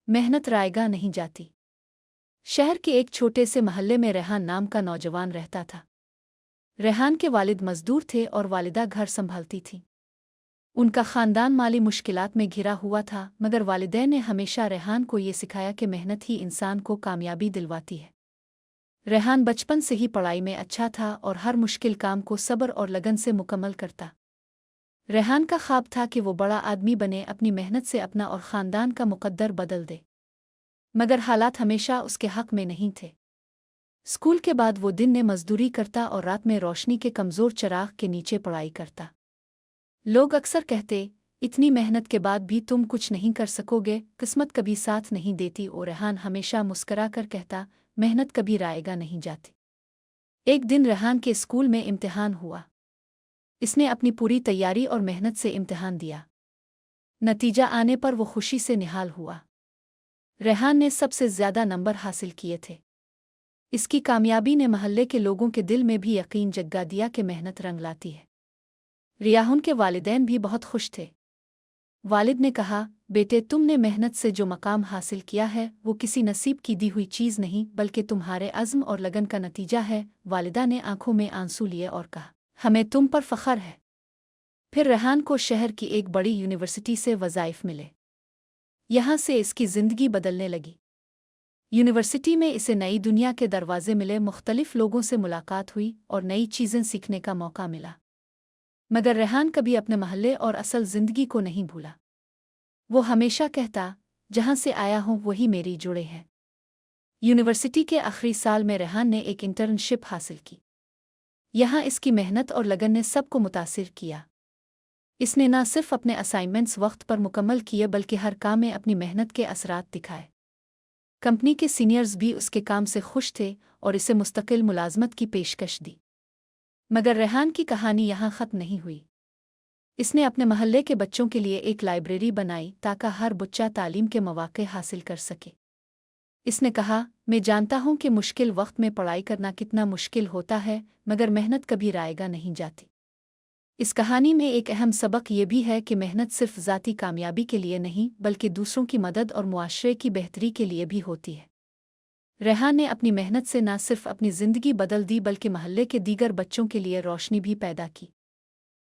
मेहनत रायगा नहीं जाती। शहर के एक छोटे से महल्ले में रेहान नाम का नौजवान रहता था। रेहान के वालिद मजदूर थे और वालिदा घर संभालती थी। उनका खानदान माली मुश्किलात में घिरा हुआ था, मगर वालिदैन ने हमेशा रेहान को ये सिखाया कि मेहनत ही इंसान को कामयाबी दिलवाती है। रेहान बचपन से ही पढ़ाई में अच्छा था और हर मुश्किल काम को सब्र और लगन से मुकम्मल करता। रेहान का ख्वाब था कि वो बड़ा आदमी बने, अपनी मेहनत से अपना और ख़ानदान का मुकद्दर बदल दे। मगर हालात हमेशा उसके हक में नहीं थे। स्कूल के बाद वो दिन में मजदूरी करता और रात में रोशनी के कमज़ोर चिराग के नीचे पढ़ाई करता। लोग अक्सर कहते, इतनी मेहनत के बाद भी तुम कुछ नहीं कर सकोगे, किस्मत कभी साथ नहीं देती। और रेहान हमेशा मुस्करा कर कहता, मेहनत कभी रायगा नहीं जाती। एक दिन रेहान के स्कूल में इम्तिहान हुआ। इसने अपनी पूरी तैयारी और मेहनत से इम्तिहान दिया। नतीजा आने पर वो खुशी से निहाल हुआ। रेहान ने सबसे ज़्यादा नंबर हासिल किए थे। इसकी कामयाबी ने महल्ले के लोगों के दिल में भी यकीन जगा दिया कि मेहनत रंग लाती है। रियाहुन के वालिदैन भी बहुत खुश थे। वालिद ने कहा, बेटे, तुमने मेहनत से जो मकाम हासिल किया है वो किसी नसीब की दी हुई चीज़ नहीं, बल्कि तुम्हारे अज़्म और लगन का नतीजा है। वालिदा ने आंखों में आंसू लिए और कहा, हमें तुम पर फ़ख्र है। फिर रेहान को शहर की एक बड़ी यूनिवर्सिटी से वज़ाइफ मिले। यहाँ से इसकी ज़िंदगी बदलने लगी। यूनिवर्सिटी में इसे नई दुनिया के दरवाजे मिले, मुख्तलिफ लोगों से मुलाकात हुई और नई चीज़ें सीखने का मौका मिला। मगर रेहान कभी अपने महल्ले और असल ज़िंदगी को नहीं भूला। वो हमेशा कहता, जहाँ से आया हूँ वही मेरी जुड़े हैं। यूनिवर्सिटी के आखिरी साल में रेहान ने एक इंटर्नशिप हासिल की। यहाँ इसकी मेहनत और लगन ने सबको मुतासिर किया। इसने न सिर्फ अपने असाइनमेंट्स वक्त पर मुकम्मल किए, बल्कि हर काम में अपनी मेहनत के असरात दिखाए। कंपनी के सीनियर्स भी उसके काम से खुश थे और इसे मुस्तकिल मुलाजमत की पेशकश दी। मगर रेहान की कहानी यहाँ ख़त्म नहीं हुई। इसने अपने महल्ले के बच्चों के लिए एक लाइब्रेरी बनाई ताकि हर बच्चा तालीम के मौके हासिल कर सके। इसने कहा, मैं जानता हूँ कि मुश्किल वक्त में पढ़ाई करना कितना मुश्किल होता है, मगर मेहनत कभी रायगा नहीं जाती। इस कहानी में एक अहम सबक ये भी है कि मेहनत सिर्फ ज़ाती कामयाबी के लिए नहीं, बल्कि दूसरों की मदद और मुआशरे की बेहतरी के लिए भी होती है। रेहान ने अपनी मेहनत से न सिर्फ अपनी ज़िंदगी बदल दी, बल्कि महल्ले के दीगर बच्चों के लिए रोशनी भी पैदा की।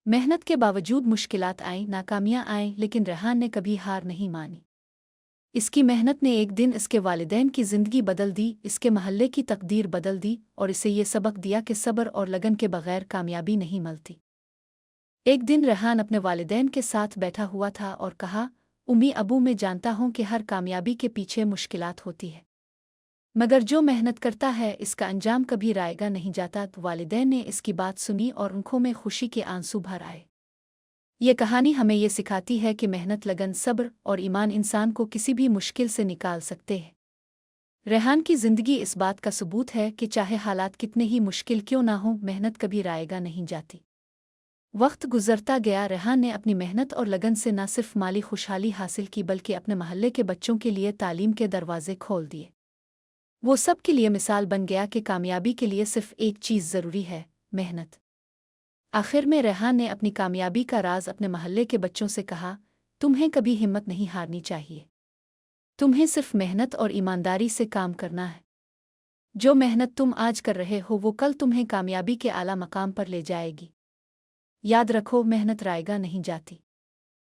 मेहनत के बावजूद मुश्किलात आईं, नाकामियाँ आईं, लेकिन रेहान ने कभी हार नहीं मानी। इसकी मेहनत ने एक दिन इसके वालिदैन की ज़िंदगी बदल दी, इसके महल्ले की तकदीर बदल दी और इसे ये सबक दिया कि सब्र और लगन के बगैर कामयाबी नहीं मिलती। एक दिन रेहान अपने वालिदैन के साथ बैठा हुआ था और कहा, उम्मी अबू, मैं जानता हूँ कि हर कामयाबी के पीछे मुश्किलात होती है, मगर जो मेहनत करता है इसका अंजाम कभी रायगा नहीं जाता। तो वालिदैन ने इसकी बात सुनी और आंखों में खुशी के आंसू भर आए। ये कहानी हमें ये सिखाती है कि मेहनत, लगन, सब्र और ईमान इंसान को किसी भी मुश्किल से निकाल सकते हैं। रेहान की ज़िंदगी इस बात का सबूत है कि चाहे हालात कितने ही मुश्किल क्यों ना हो, मेहनत कभी रायगा नहीं जाती। वक्त गुजरता गया, रेहान ने अपनी मेहनत और लगन से न सिर्फ माली खुशहाली हासिल की, बल्कि अपने महल्ले के बच्चों के लिए तालीम के दरवाजे खोल दिए। वो सब के लिए मिसाल बन गया कि कामयाबी के लिए सिर्फ एक चीज़ ज़रूरी है, मेहनत। आखिर में रेहान ने अपनी कामयाबी का राज अपने महल्ले के बच्चों से कहा, तुम्हें कभी हिम्मत नहीं हारनी चाहिए। तुम्हें सिर्फ मेहनत और ईमानदारी से काम करना है। जो मेहनत तुम आज कर रहे हो वो कल तुम्हें कामयाबी के आला मकाम पर ले जाएगी। याद रखो, मेहनत रायगा नहीं जाती।